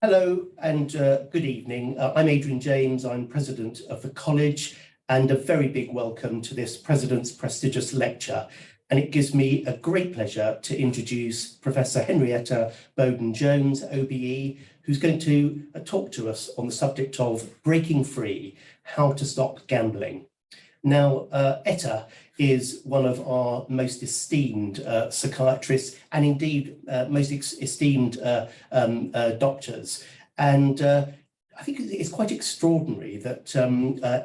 Hello and good evening. I'm Adrian James. I'm president of the college, and a very big welcome to this President's prestigious lecture. And it gives me a great pleasure to introduce Professor Henrietta Bowden-Jones OBE, who's going to talk to us on the subject of breaking free, how to stop gambling. Now, Etta is one of our most esteemed psychiatrists, and indeed most esteemed doctors. And I think it's quite extraordinary that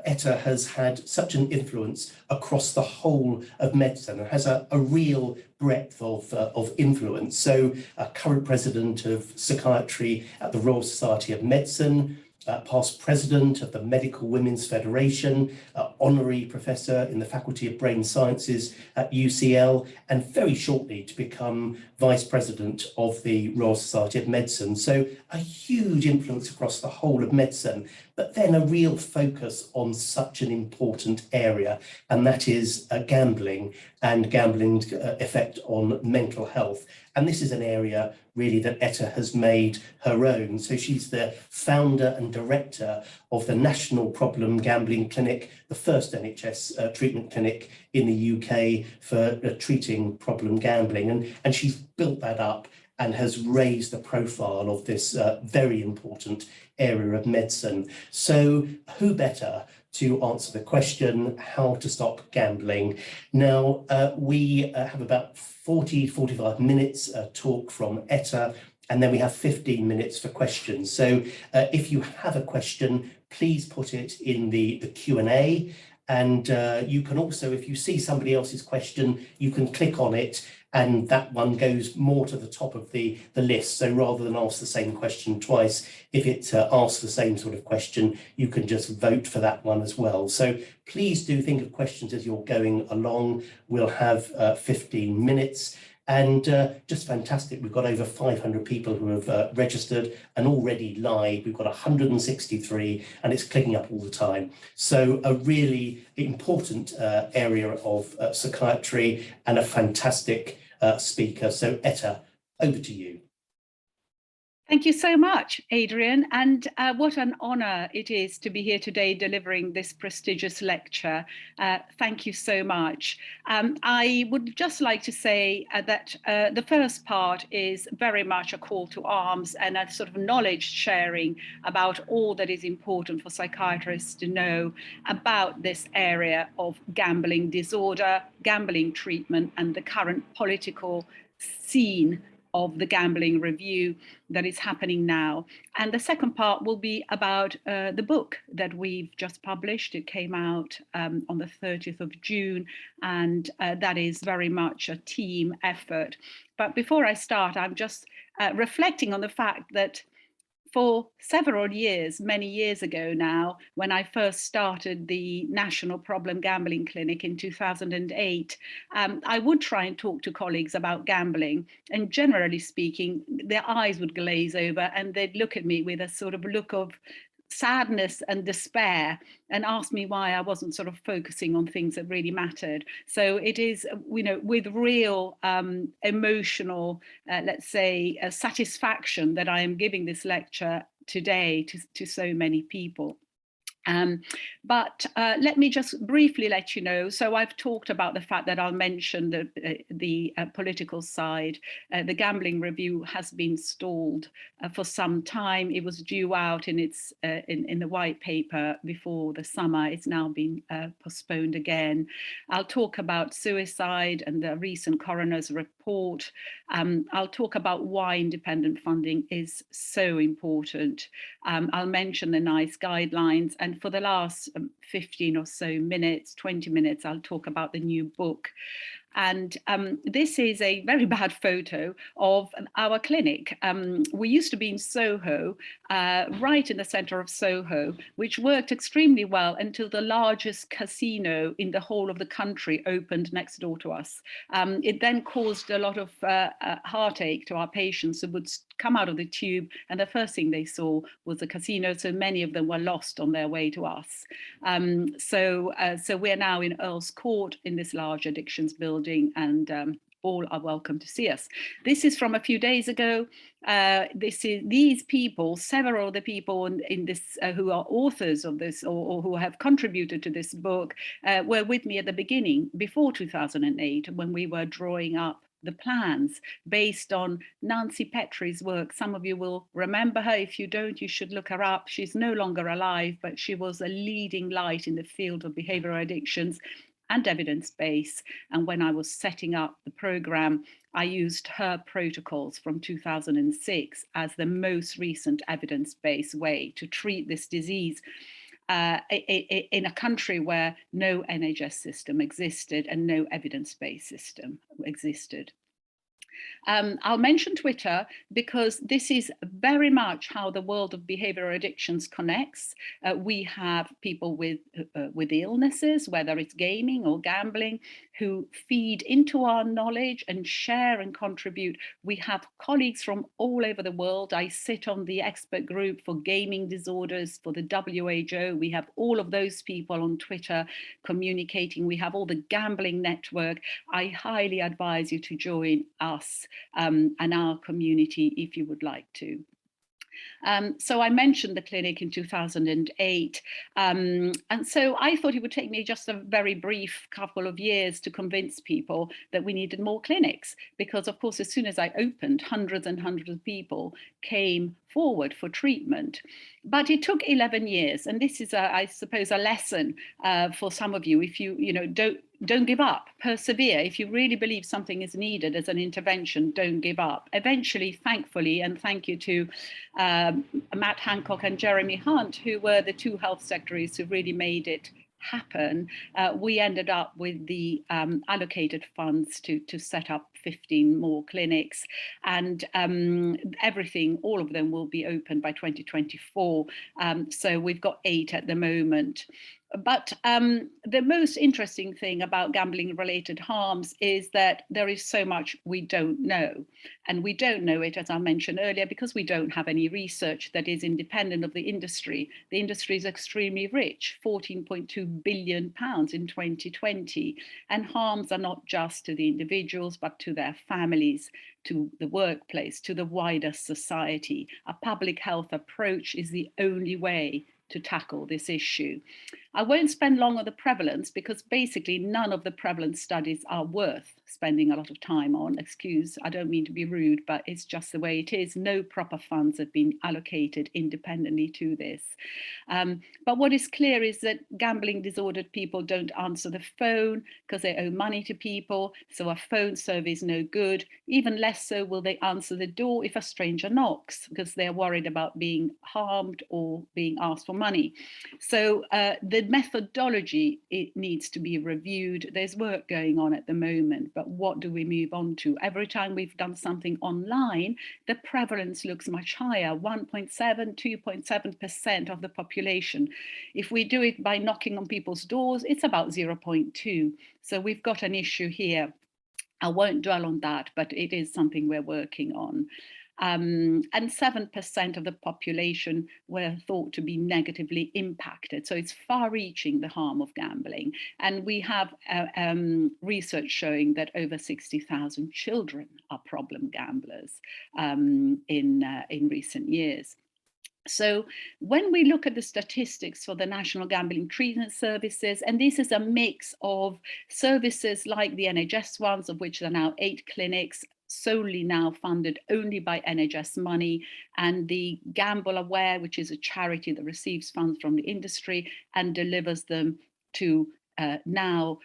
Etta has had such an influence across the whole of medicine and has a real breadth of influence. So, current president of psychiatry at the Royal Society of Medicine, past president of the Medical Women's Federation, honorary professor in the Faculty of Brain Sciences at UCL, and very shortly to become vice president of the Royal Society of Medicine. So a huge influence across the whole of medicine, but then a real focus on such an important area, and that is gambling and gambling's effect on mental health. And this is an area really that Etta has made her own. So she's the founder and director of the National Problem Gambling Clinic, the first NHS treatment clinic in the UK for treating problem gambling. And she's built that up and has raised the profile of this very important area of medicine. So who better to answer the question, how to stop gambling? Now, we have about 45 minutes talk from Etta, and then we have 15 minutes for questions. So if you have a question, please put it in the Q&A. And you can also, if you see somebody else's question, you can click on it, and that one goes more to the top of the list. So rather than ask the same question twice, if it asks the same sort of question, you can just vote for that one as well. So please do think of questions as you're going along. We'll have 15 minutes. And just fantastic, we've got over 500 people who have registered, and already live, we've got 163, and it's clicking up all the time. So a really important area of psychiatry, and a fantastic speaker. So Etta, over to you. Thank you so much, Adrian, and what an honour it is to be here today delivering this prestigious lecture. Thank you so much. I would just like to say that the first part is very much a call to arms and a sort of knowledge sharing about all that is important for psychiatrists to know about this area of gambling disorder, gambling treatment, and the current political scene of the gambling review that is happening now. And the second part will be about the book that we've just published. It came out on the 30th of June, and that is very much a team effort. But before I start, I'm just reflecting on the fact that for several years, many years ago now, when I first started the National Problem Gambling Clinic in 2008, I would try and talk to colleagues about gambling. And generally speaking, their eyes would glaze over and they'd look at me with a sort of look of sadness and despair and ask me why I wasn't sort of focusing on things that really mattered. So it is, you know, with real emotional, let's say, satisfaction that I am giving this lecture today to so many people. But let me just briefly let you know. So I've talked about the fact that I'll mention the political side. The gambling review has been stalled for some time. It was due out in its in the white paper before the summer. It's now been postponed again. I'll talk about suicide and the recent coroner's report. I'll talk about why independent funding is so important. I'll mention the NICE guidelines, and for the last 15 or so minutes, 20 minutes, I'll talk about the new book. And this is a very bad photo of our clinic. We used to be in Soho, right in the center of Soho, which worked extremely well until the largest casino in the whole of the country opened next door to us. It then caused a lot of heartache to our patients who would come out of the tube, and the first thing they saw was the casino. So many of them were lost on their way to us. So we're now in Earl's Court in this large addictions building, and all are welcome to see us. This is from a few days ago. These people, several of the people in this who are authors of this or who have contributed to this book were with me at the beginning, before 2008, when we were drawing up the plans based on Nancy Petrie's work. Some of you will remember her. If you don't, you should look her up. She's no longer alive, but she was a leading light in the field of behavioral addictions and evidence-based. And when I was setting up the program, I used her protocols from 2006 as the most recent evidence-based way to treat this disease in a country where no NHS system existed and no evidence-based system existed. I'll mention Twitter because this is very much how the world of behavioral addictions connects. We have people with illnesses, whether it's gaming or gambling, who feed into our knowledge and share and contribute. We have colleagues from all over the world. I sit on the expert group for gaming disorders for the WHO. We have all of those people on Twitter communicating. We have all the gambling network. I highly advise you to join us and our community if you would like to. So I mentioned the clinic in 2008, and so I thought it would take me just a very brief couple of years to convince people that we needed more clinics, because of course as soon as I opened, hundreds and hundreds of people came forward for treatment. But it took 11 years, and this is, I suppose, a lesson for some of you. If you don't give up, persevere. If you really believe something is needed as an intervention, don't give up. Eventually, thankfully, and thank you to Matt Hancock and Jeremy Hunt, who were the two health secretaries who really made it happen, we ended up with the allocated funds to set up 15 more clinics, and everything, all of them will be open by 2024. So we've got 8 at the moment. But the most interesting thing about gambling-related harms is that there is so much we don't know. And we don't know it, as I mentioned earlier, because we don't have any research that is independent of the industry. The industry is extremely rich, £14.2 billion in 2020. And harms are not just to the individuals, but to their families, to the workplace, to the wider society. A public health approach is the only way to tackle this issue. I won't spend long on the prevalence because basically none of the prevalence studies are worth spending a lot of time on. Excuse, I don't mean to be rude, but it's just the way it is. No proper funds have been allocated independently to this. But what is clear is that gambling disordered people don't answer the phone because they owe money to people. So a phone survey is no good. Even less so will they answer the door if a stranger knocks because they're worried about being harmed or being asked for money. So the methodology, it needs to be reviewed. There's work going on at the moment, but what do we move on to? Every time we've done something online, the prevalence looks much higher, 1.7, 2.7% of the population. If we do it by knocking on people's doors, it's about 0.2. So we've got an issue here. I won't dwell on that, but it is something we're working on. And 7% of the population were thought to be negatively impacted. So it's far-reaching, the harm of gambling. And we have research showing that over 60,000 children are problem gamblers in recent years. So when we look at the statistics for the National Gambling Treatment Services, and this is a mix of services like the NHS ones, of which there are now 8 clinics, solely now funded only by NHS money, and the Gamble Aware, which is a charity that receives funds from the industry and delivers them to now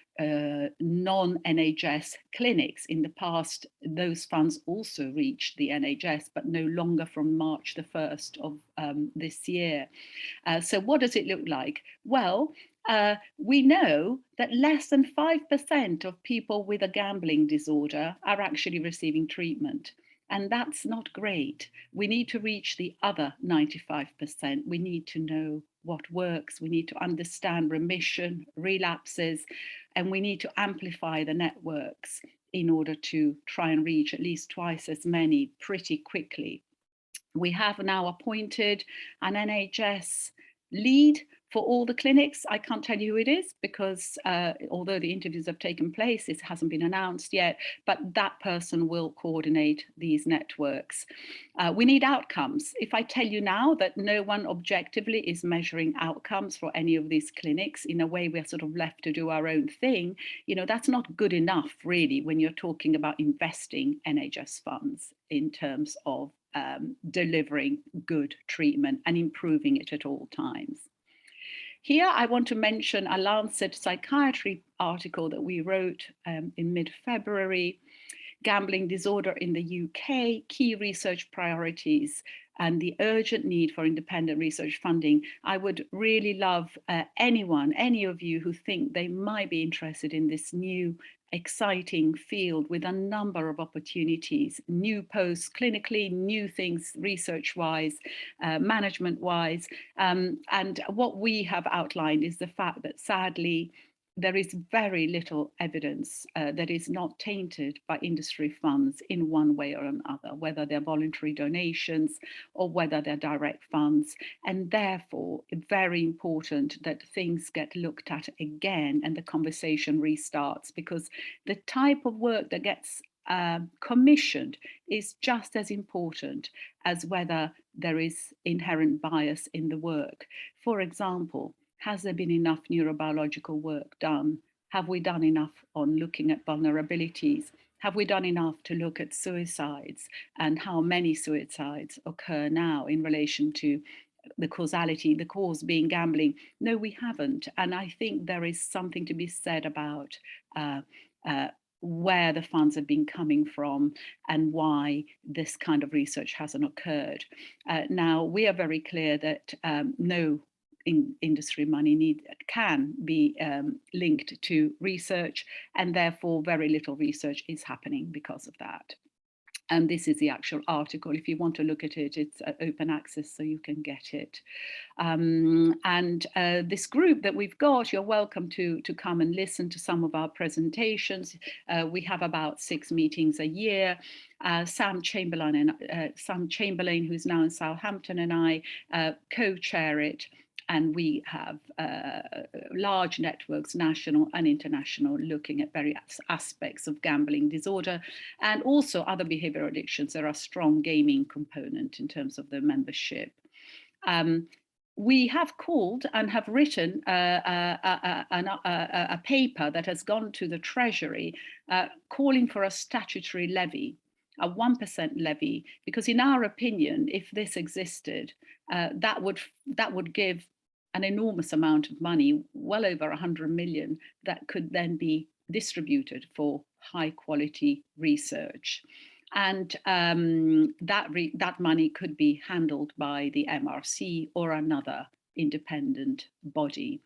non-NHS clinics. In the past, those funds also reached the NHS, but no longer from March the 1st of this year. So what does it look like? Well, we know that less than 5% of people with a gambling disorder are actually receiving treatment. And that's not great. We need to reach the other 95%. We need to know what works. We need to understand remission, relapses, and we need to amplify the networks in order to try and reach at least twice as many pretty quickly. We have now appointed an NHS lead For all the clinics, I can't tell you who it is because although the interviews have taken place, it hasn't been announced yet, but that person will coordinate these networks. We need outcomes. If I tell you now that no one objectively is measuring outcomes for any of these clinics, in a way we're sort of left to do our own thing, you know, that's not good enough really when you're talking about investing NHS funds in terms of delivering good treatment and improving it at all times. Here, I want to mention a Lancet Psychiatry article that we wrote in mid-February, Gambling Disorder in the UK, Key Research Priorities and the Urgent Need for Independent Research Funding. I would really love any of you who think they might be interested in this new exciting field with a number of opportunities, new posts clinically, new things research-wise, management-wise. And what we have outlined is the fact that sadly, there is very little evidence that is not tainted by industry funds in one way or another, whether they're voluntary donations or whether they're direct funds. And therefore, very important that things get looked at again and the conversation restarts, because the type of work that gets commissioned is just as important as whether there is inherent bias in the work. For example, has there been enough neurobiological work done? Have we done enough on looking at vulnerabilities? Have we done enough to look at suicides and how many suicides occur now in relation to the causality, the cause being gambling? No, we haven't. And I think there is something to be said about where the funds have been coming from and why this kind of research hasn't occurred. Now, we are very clear that no industry money can be linked to research, and therefore very little research is happening because of that. And this is the actual article. If you want to look at it, it's open access, so you can get it. This group that we've got, you're welcome to come and listen to some of our presentations. We have about 6 meetings a year. Sam Chamberlain, who's now in Southampton, and I co-chair it. And we have large networks, national and international, looking at various aspects of gambling disorder and also other behavioral addictions. There are strong gaming component in terms of the membership. We have called and have written a paper that has gone to the Treasury calling for a statutory levy, a 1% levy, because in our opinion, if this existed, that would give an enormous amount of money, well over 100 million, that could then be distributed for high quality research. And that money could be handled by the MRC or another independent body.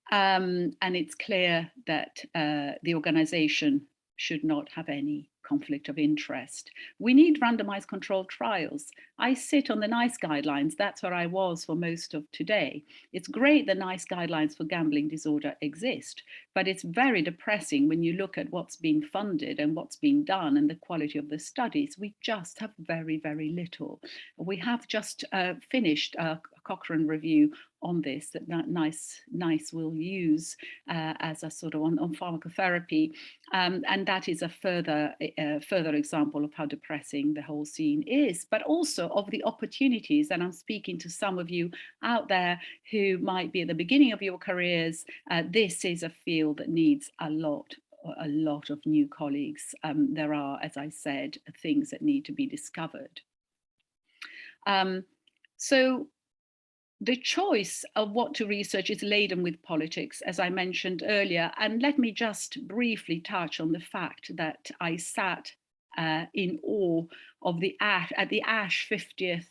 And it's clear that the organization should not have any conflict of interest. We need randomized controlled trials. I sit on the NICE guidelines. That's where I was for most of today. It's great that NICE guidelines for gambling disorder exist, but it's very depressing when you look at what's been funded and what's been done and the quality of the studies. We just have very, very little. We have just finished a Cochrane review on this that NICE will use as a sort of on pharmacotherapy, and that is a further example of how depressing the whole scene is, but also of the opportunities. And I'm speaking to some of you out there who might be at the beginning of your careers. This is a field that needs a lot of new colleagues. There are, as I said, things that need to be discovered. So the choice of what to research is laden with politics, as I mentioned earlier. And let me just briefly touch on the fact that I sat in awe of at the ASH 50th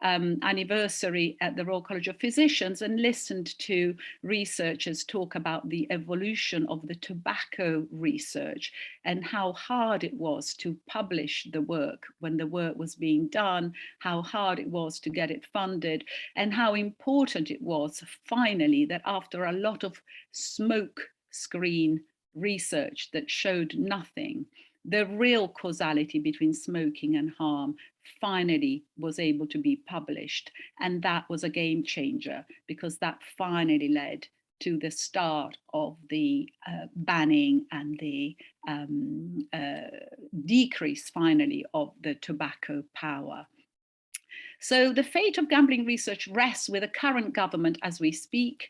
anniversary at the Royal College of Physicians and listened to researchers talk about the evolution of the tobacco research and how hard it was to publish the work when the work was being done, how hard it was to get it funded, and how important it was finally that after a lot of smoke screen research that showed nothing, the real causality between smoking and harm finally was able to be published. And that was a game changer, because that finally led to the start of the banning and the decrease finally of the tobacco power. So the fate of gambling research rests with the current government as we speak.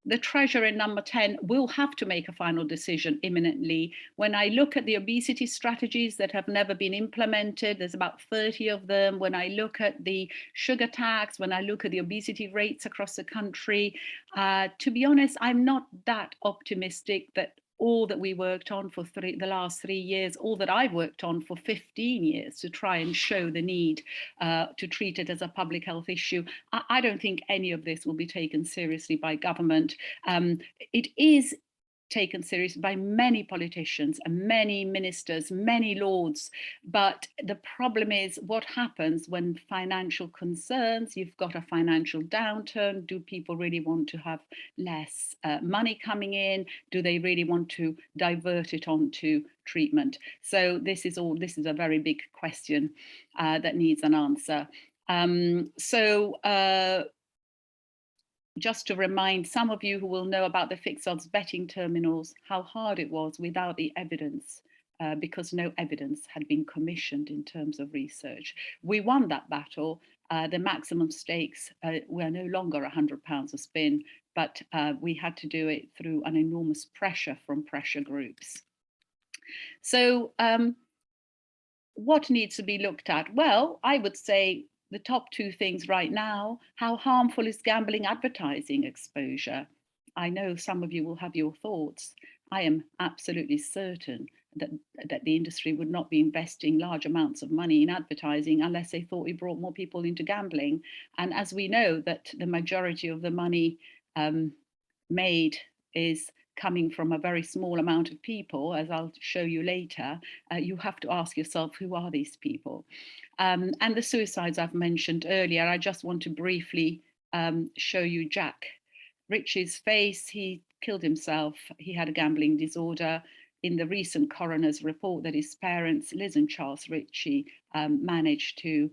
The Treasurer in number 10 will have to make a final decision imminently. When I look at the obesity strategies that have never been implemented, there's about 30 of them. When I look at the sugar tax, when I look at the obesity rates across the country, to be honest, I'm not that optimistic that all that we worked on for the last 3 years, all that I've worked on for 15 years to try and show the need to treat it as a public health issue, I don't think any of this will be taken seriously by government. It is taken seriously by many politicians and many ministers, many lords. But the problem is what happens when financial concerns, you've got a financial downturn. Do people really want to have less money coming in? Do they really want to divert it onto treatment? So this is a very big question that needs an answer. Just to remind some of you who will know about the fixed odds betting terminals, how hard it was without the evidence, because no evidence had been commissioned in terms of research. We won that battle. The maximum stakes were no longer £100 a spin, but we had to do it through an enormous pressure from pressure groups. So what needs to be looked at? Well, I would say the top two things right now: how harmful is gambling advertising exposure? I know some of you will have your thoughts. I am absolutely certain that the industry would not be investing large amounts of money in advertising unless they thought it brought more people into gambling. And as we know that the majority of the money made is coming from a very small amount of people, as I'll show you later, you have to ask yourself, who are these people? And the suicides I've mentioned earlier, I just want to briefly show you Jack Ritchie's face. He killed himself. He had a gambling disorder. In the recent coroner's report that his parents, Liz and Charles Ritchie, managed to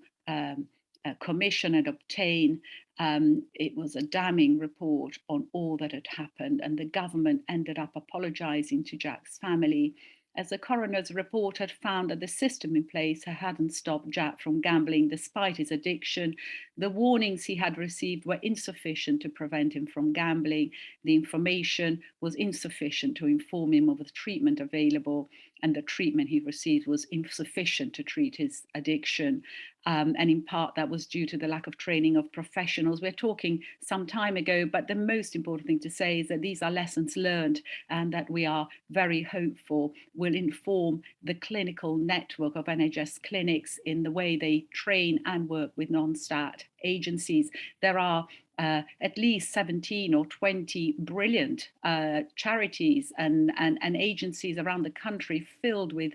commission and obtain, it was a damning report on all that had happened, and the government ended up apologising to Jack's family, as the coroner's report had found that the system in place hadn't stopped Jack from gambling despite his addiction. The warnings he had received were insufficient to prevent him from gambling. The information was insufficient to inform him of the treatment available, and the treatment he received was insufficient to treat his addiction. And in part, that was due to the lack of training of professionals. We're talking some time ago, but the most important thing to say is that these are lessons learned, and that we are very hopeful will inform the clinical network of NHS clinics in the way they train and work with non-stat agencies. There are at least 17 or 20 brilliant charities and agencies around the country filled with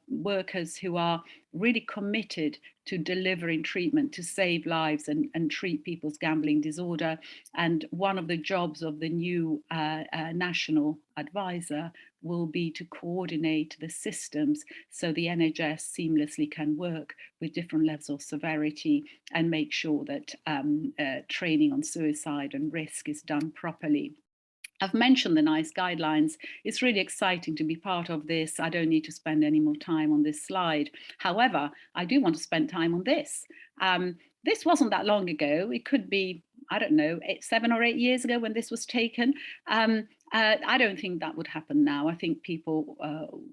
workers who are really committed to delivering treatment to save lives and treat people's gambling disorder. And one of the jobs of the new national advisor will be to coordinate the systems so the NHS seamlessly can work with different levels of severity and make sure that training on suicide and risk is done properly. I've mentioned the NICE guidelines. It's really exciting to be part of this. I don't need to spend any more time on this slide. However, I do want to spend time on this. This wasn't that long ago. It could be, I don't know, 7 or 8 years ago when this was taken. I don't think that would happen now. I think people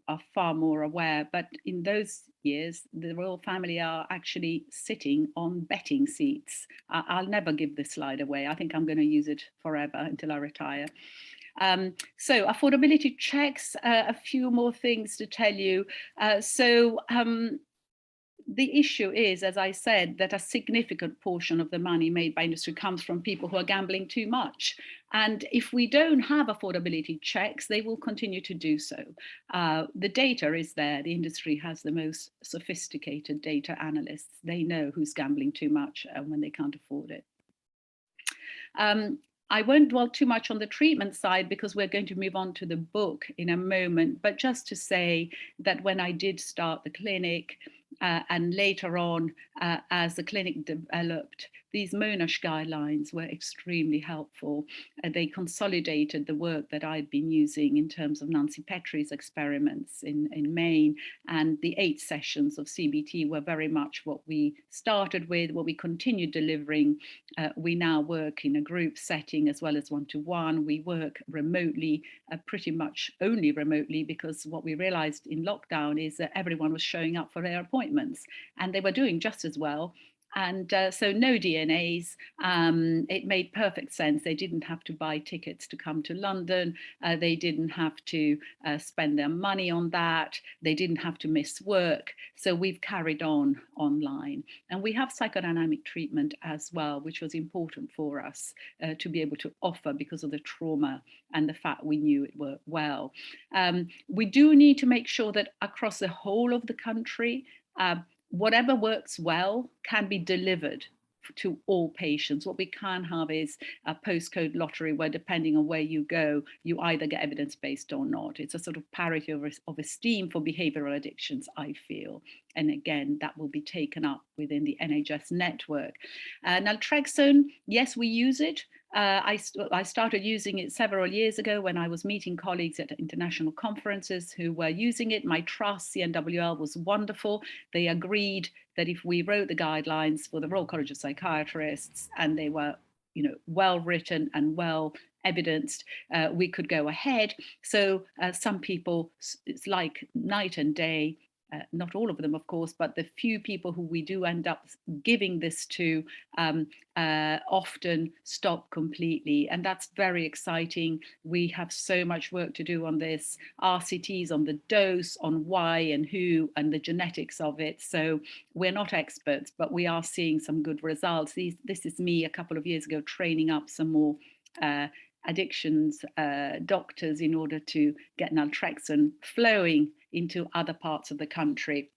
are far more aware. But in those years, the royal family are actually sitting on betting seats. I'll never give this slide away. I think I'm going to use it forever until I retire. So affordability checks, a few more things to tell you. The issue is, as I said, that a significant portion of the money made by industry comes from people who are gambling too much. And if we don't have affordability checks, they will continue to do so. The data is there. The industry has the most sophisticated data analysts. They know who's gambling too much and when they can't afford it. I won't dwell too much on the treatment side because we're going to move on to the book in a moment, but just to say that when I did start the clinic and later on as the clinic developed, these Monash guidelines were extremely helpful. They consolidated the work that I'd been using in terms of Nancy Petrie's experiments in Maine, and the 8 sessions of CBT were very much what we started with, what we continued delivering. We now work in a group setting as well as one-to-one. We work remotely, pretty much only remotely, because what we realized in lockdown is that everyone was showing up for their appointments and they were doing just as well. And so no DNAs, it made perfect sense. They didn't have to buy tickets to come to London. They didn't have to spend their money on that. They didn't have to miss work. So we've carried on online. And we have psychodynamic treatment as well, which was important for us to be able to offer because of the trauma and the fact we knew it worked well. We do need to make sure that across the whole of the country, whatever works well can be delivered to all patients. What we can have is a postcode lottery where, depending on where you go, you either get evidence-based or not. It's a sort of parity of esteem for behavioral addictions, I feel. And again, that will be taken up within the NHS network. Naltrexone, yes, we use it. I started using it several years ago when I was meeting colleagues at international conferences who were using it. My trust, CNWL, was wonderful. They agreed that if we wrote the guidelines for the Royal College of Psychiatrists and they were, well written and well evidenced, we could go ahead. So some people, it's like night and day. Not all of them, of course, but the few people who we do end up giving this to often stop completely. And that's very exciting. We have so much work to do on this, RCTs on the dose, on why and who, and the genetics of it. So we're not experts, but we are seeing some good results. This is me a couple of years ago training up some more addictions doctors in order to get naltrexone flowing into other parts of the country.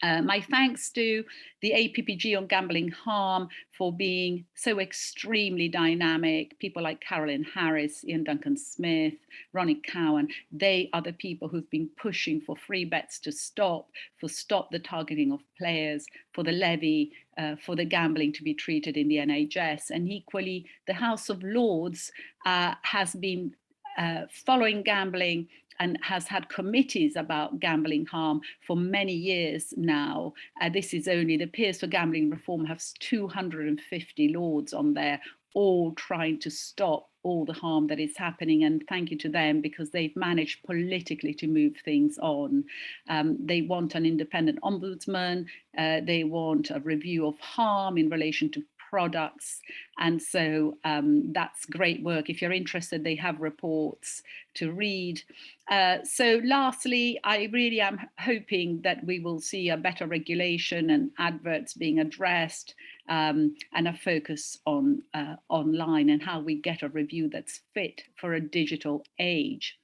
My thanks to the APPG on gambling harm for being so extremely dynamic. People like Carolyn Harris, Ian Duncan Smith, Ronnie Cowan, they are the people who've been pushing for free bets to stop, for stop the targeting of players, for the levy, for the gambling to be treated in the NHS. And equally, the House of Lords has been following gambling and has had committees about gambling harm for many years now. This is only, the Peers for Gambling Reform has 250 lords on there, all trying to stop all the harm that is happening. And thank you to them, because they've managed politically to move things on. They want an independent ombudsman. They want a review of harm in relation to products. And so that's great work. If you're interested, they have reports to read. So lastly, I really am hoping that we will see a better regulation and adverts being addressed, and a focus on online and how we get a review that's fit for a digital age.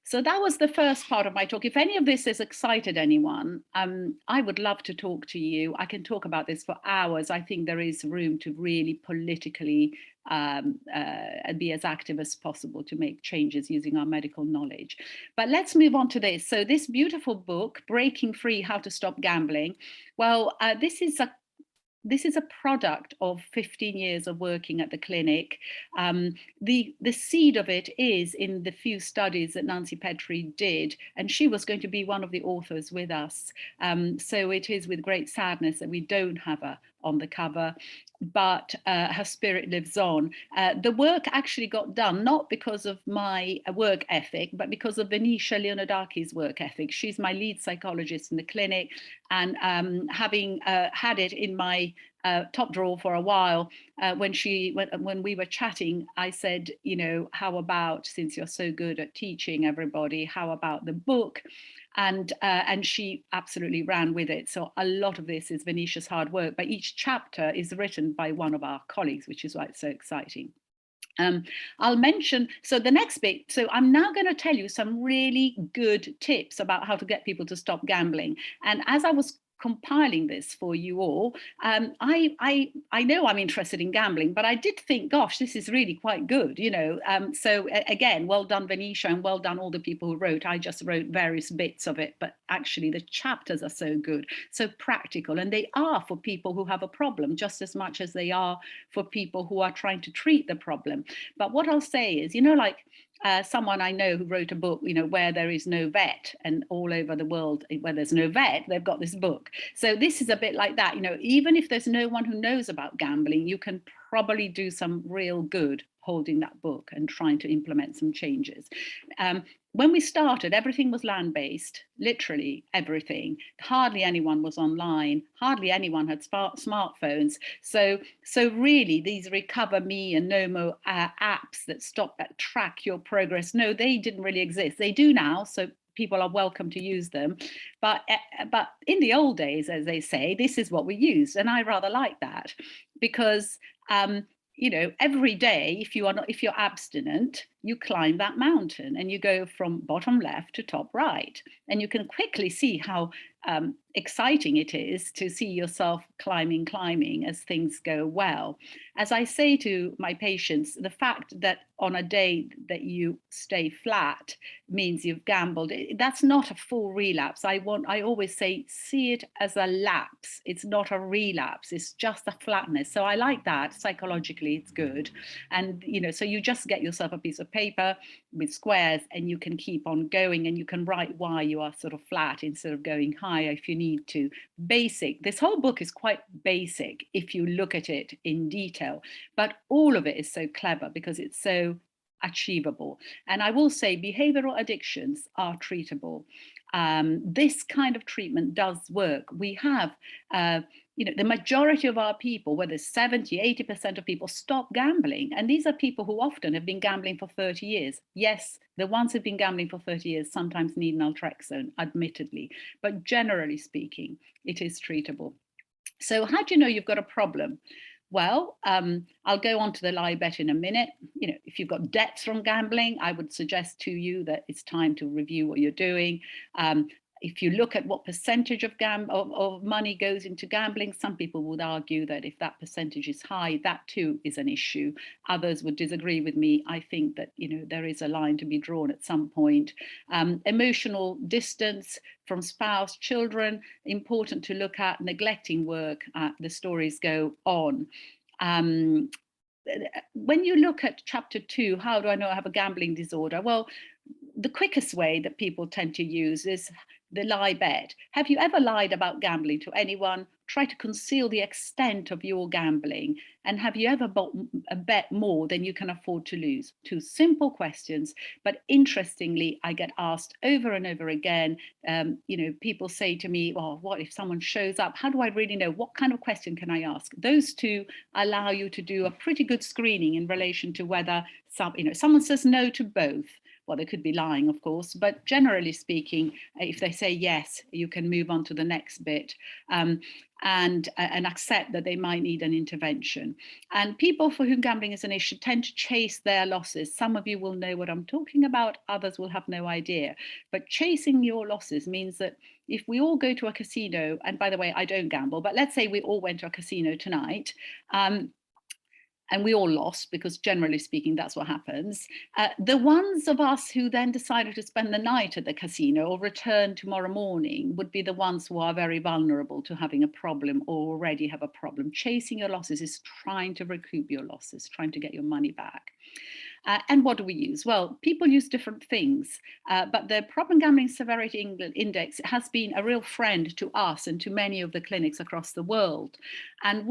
So that was the first part of my talk. If any of this has excited anyone, I would love to talk to you. I can talk about this for hours. I think there is room to really politically be as active as possible to make changes using our medical knowledge. But let's move on to this. So this beautiful book, Breaking Free: How to Stop Gambling. Well, this is a product of 15 years of working at the clinic. The seed of it is in the few studies that Nancy Petrie did, and she was going to be one of the authors with us. So it is with great sadness that we don't have her on the cover, but her spirit lives on. The work actually got done not because of my work ethic, but because of Venetia Leonardaki's work ethic. She's my lead psychologist in the clinic, and having had it in my top drawer for a while, when we were chatting, I said, how about, since you're so good at teaching everybody, how about the book? And she absolutely ran with it. So a lot of this is Venetia's hard work, but each chapter is written by one of our colleagues, which is why it's so exciting. I'll mention, so the next bit, so I'm now going to tell you some really good tips about how to get people to stop gambling. And as I was compiling this for you all, I know I'm interested in gambling, but I did think, gosh, this is really quite good, you know. So again, well done, Venetia, and well done all the people who wrote. I just wrote various bits of it, but actually the chapters are so good, so practical, and they are for people who have a problem just as much as they are for people who are trying to treat the problem. But what I'll say is, you know, like someone I know who wrote a book, you know, where there is no vet, and all over the world where there's no vet, they've got this book. So this is a bit like that, you know, even if there's no one who knows about gambling, you can probably do some real good holding that book and trying to implement some changes. When we started, everything was land-based, literally everything. Hardly anyone was online. Hardly anyone had smartphones. So really, these Recover Me and Nomo apps that track your progress, no, they didn't really exist. They do now, so people are welcome to use them. But in the old days, as they say, this is what we used. And I rather like that because you know, every day, if you're abstinent, you climb that mountain and you go from bottom left to top right. And you can quickly see how exciting it is to see yourself climbing as things go well. As I say to my patients, the fact that on a day that you stay flat means you've gambled, that's not a full relapse. I always say, see it as a lapse. It's not a relapse, it's just a flatness. So I like that. Psychologically, it's good. And, you know, so you just get yourself a piece of paper with squares and you can keep on going, and you can write why you are sort of flat instead of going higher if you need to. Basic. This whole book is quite basic if you look at it in detail, but all of it is so clever because it's so achievable. And I will say behavioral addictions are treatable. This kind of treatment does work. We have you know, the majority of our people, whether 70, 80% of people, stop gambling. And these are people who often have been gambling for 30 years. Yes, the ones who've been gambling for 30 years sometimes need naltrexone, admittedly. But generally speaking, it is treatable. So how do you know you've got a problem? Well, I'll go on to the lie bet in a minute. You know, if you've got debts from gambling, I would suggest to you that it's time to review what you're doing. If you look at what percentage of money goes into gambling, some people would argue that if that percentage is high, that too is an issue. Others would disagree with me. I think that, you know, there is a line to be drawn at some point. Emotional distance from spouse, children, important to look at. Neglecting work, the stories go on. When you look at chapter 2, how do I know I have a gambling disorder? Well, the quickest way that people tend to use is the lie bet. Have you ever lied about gambling to anyone? Try to conceal the extent of your gambling. And have you ever bet more than you can afford to lose? 2 simple questions, but interestingly, I get asked over and over again. You know, people say to me, well, what if someone shows up? How do I really know? What kind of question can I ask? Those 2 allow you to do a pretty good screening in relation to whether someone says no to both. Well, they could be lying, of course, but generally speaking, if they say yes, you can move on to the next bit and accept that they might need an intervention. And people for whom gambling is an issue tend to chase their losses. Some of you will know what I'm talking about, others will have no idea. But chasing your losses means that if we all go to a casino, and by the way, I don't gamble, but let's say we all went to a casino tonight, and we all lost, because generally speaking, that's what happens. The ones of us who then decided to spend the night at the casino or return tomorrow morning would be the ones who are very vulnerable to having a problem or already have a problem. Chasing your losses is trying to recoup your losses, trying to get your money back. And what do we use? Well, people use different things, but the Problem Gambling Severity Index has been a real friend to us and to many of the clinics across the world. And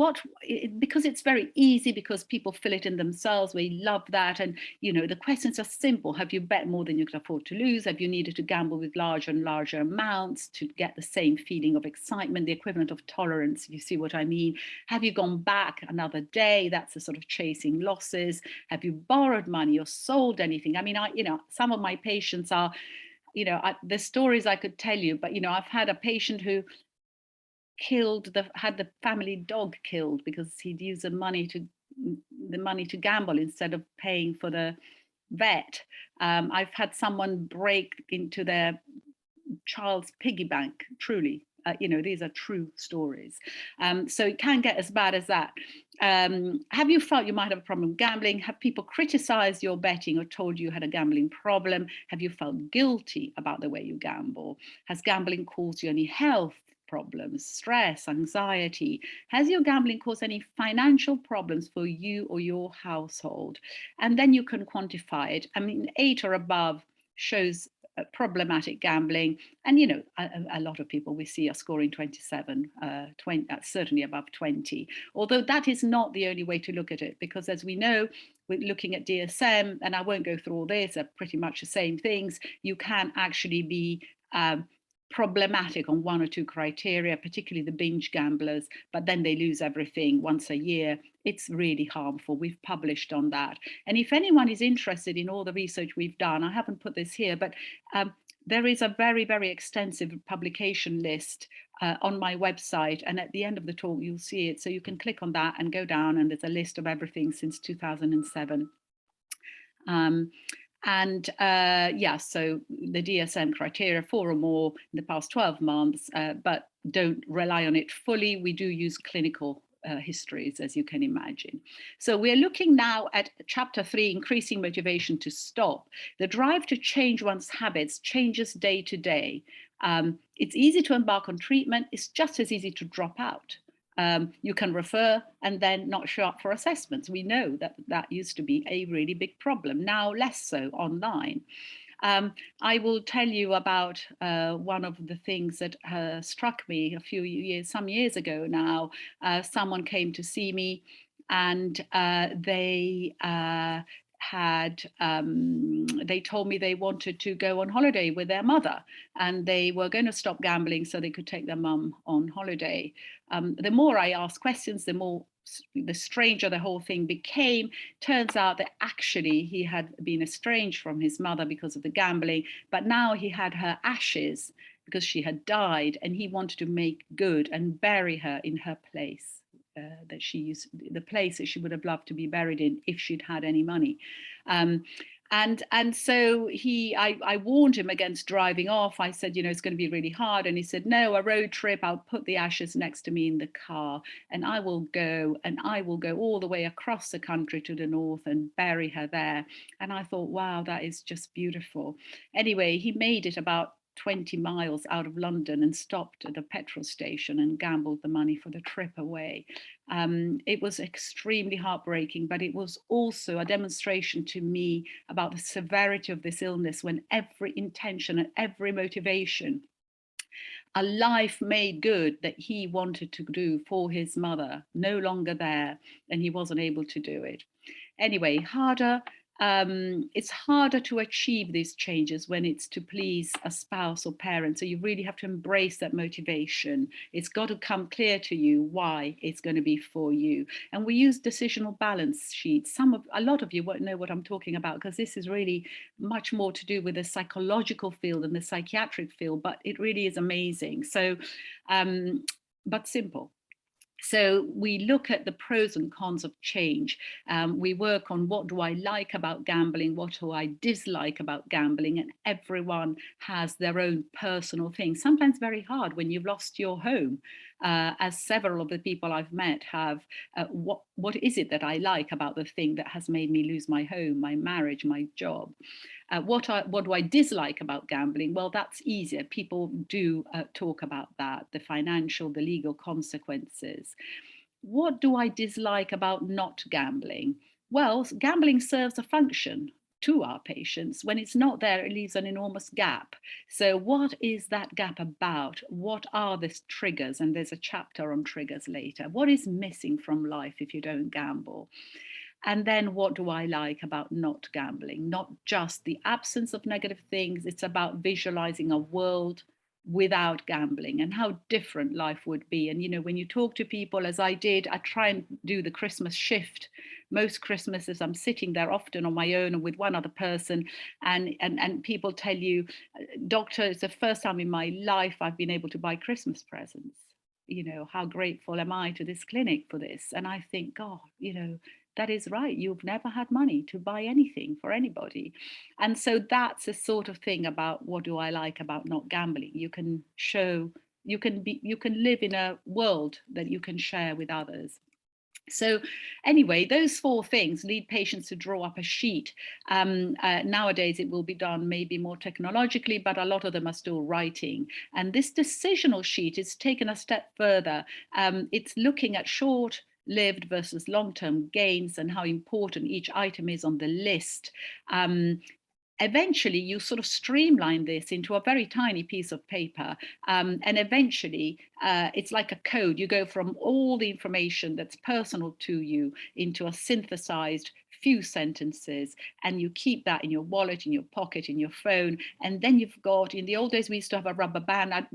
because it's very easy, because people fill it in themselves, we love that. And, you know, the questions are simple. Have you bet more than you can afford to lose? Have you needed to gamble with larger and larger amounts to get the same feeling of excitement, the equivalent of tolerance, if you see what I mean? Have you gone back another day? That's a sort of chasing losses. Have you borrowed money or sold anything? I mean, some of my patients are, the stories I could tell you, but, I've had a patient who had the family dog killed because he'd used the money to gamble instead of paying for the vet. I've had someone break into their child's piggy bank, truly, these are true stories. So it can get as bad as that. Have you felt you might have a problem with gambling? Have people criticized your betting or told you had a gambling problem? Have you felt guilty about the way you gamble? Has gambling caused you any health problems, stress, anxiety? Has your gambling caused any financial problems for you or your household? And then you can quantify it. I mean, 8 or above shows problematic gambling, and a lot of people we see are scoring 27, 20, certainly above 20, although that is not the only way to look at it, because as we know, we're looking at DSM, and I won't go through all this, they're pretty much the same things. You can actually be problematic on 1 or 2 criteria, particularly the binge gamblers, but then they lose everything once a year. It's really harmful. We've published on that. And if anyone is interested in all the research we've done, I haven't put this here, but there is a very, very extensive publication list on my website. And at the end of the talk, you'll see it. So you can click on that and go down, and there's a list of everything since 2007. So the DSM criteria, 4 or more in the past 12 months, but don't rely on it fully. We do use clinical histories, as you can imagine. So we're looking now at chapter 3, increasing motivation to stop. The drive to change one's habits changes day to day. It's easy to embark on treatment. It's just as easy to drop out. You can refer and then not show up for assessments. We know that that used to be a really big problem, now less so online. I will tell you about one of the things that struck me some years ago now. Someone came to see me, and they told me they wanted to go on holiday with their mother, and they were going to stop gambling so they could take their mum on holiday. The more I asked questions, the stranger the whole thing became. Turns out that actually he had been estranged from his mother because of the gambling, but now he had her ashes because she had died, and he wanted to make good and bury her in her place. The place that she would have loved to be buried in if she'd had any money. And so I warned him against driving off. I said, it's going to be really hard. And he said, no, a road trip, I'll put the ashes next to me in the car, and I will go all the way across the country to the north and bury her there. And I thought, wow, that is just beautiful. Anyway, he made it about 20 miles out of London and stopped at a petrol station and gambled the money for the trip away. It was extremely heartbreaking, but it was also a demonstration to me about the severity of this illness, when every intention and every motivation, a life made good that he wanted to do for his mother, no longer there, and he wasn't able to do it. Anyway, it's harder to achieve these changes when it's to please a spouse or parent. So you really have to embrace that motivation. It's got to come clear to you why it's going to be for you. And we use decisional balance sheets. A lot of you won't know what I'm talking about, because this is really much more to do with the psychological field and the psychiatric field, but it really is amazing. So, but simple. So we look at the pros and cons of change. We work on what do I like about gambling, what do I dislike about gambling, and everyone has their own personal thing. Sometimes very hard when you've lost your home, as several of the people I've met have. What is it that I like about the thing that has made me lose my home, my marriage, my job? What do I dislike about gambling? Well, that's easier. People do talk about that, the financial, the legal consequences. What do I dislike about not gambling? Well, gambling serves a function to our patients. When it's not there, it leaves an enormous gap. So what is that gap about? What are the triggers? And there's a chapter on triggers later. What is missing from life if you don't gamble? And then what do I like about not gambling? Not just the absence of negative things, it's about visualizing a world without gambling and how different life would be. And when you talk to people, as I did, I try and do the Christmas shift. Most Christmases I'm sitting there often on my own and with one other person, and people tell you, doctor, it's the first time in my life I've been able to buy Christmas presents. How grateful am I to this clinic for this? And I think, God, that is right. You've never had money to buy anything for anybody. And so that's the sort of thing about what do I like about not gambling. You can show you can live in a world that you can share with others. So anyway, those 4 things lead patients to draw up a sheet. Nowadays, it will be done maybe more technologically, but a lot of them are still writing. And this decisional sheet is taken a step further. It's looking at short-lived versus long-term gains and how important each item is on the list. Eventually, you sort of streamline this into a very tiny piece of paper. And eventually, it's like a code. You go from all the information that's personal to you into a synthesized few sentences, and you keep that in your wallet, in your pocket, in your phone. And then you've got, in the old days, we used to have a rubber band. I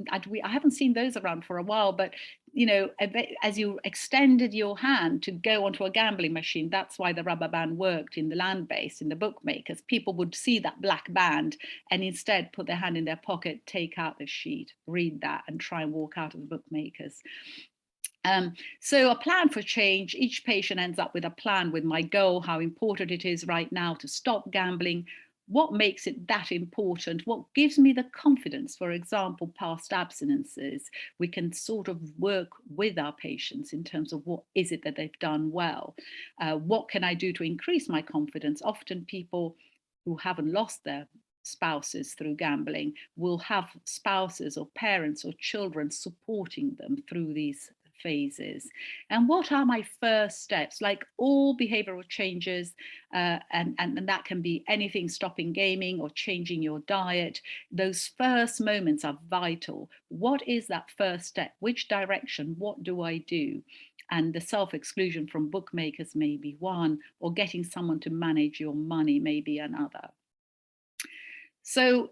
haven't seen those around for a while, but you know, as you extended your hand to go onto a gambling machine, that's why the rubber band worked in the land-based, in the bookmakers. People would see that black band and instead put their hand in their pocket, take out the sheet, read that, and try and walk out of the bookmakers. So a plan for change, each patient ends up with a plan with my goal, how important it is right now to stop gambling, what makes it that important, what gives me the confidence, for example, past abstinences. We can sort of work with our patients in terms of what is it that they've done well. What can I do to increase my confidence? Often people who haven't lost their spouses through gambling will have spouses or parents or children supporting them through these phases. And what are my first steps? Like all behavioral changes, and that can be anything, stopping gaming or changing your diet. Those first moments are vital. What is that first step? Which direction? What do I do? And the self-exclusion from bookmakers may be one, or getting someone to manage your money may be another. So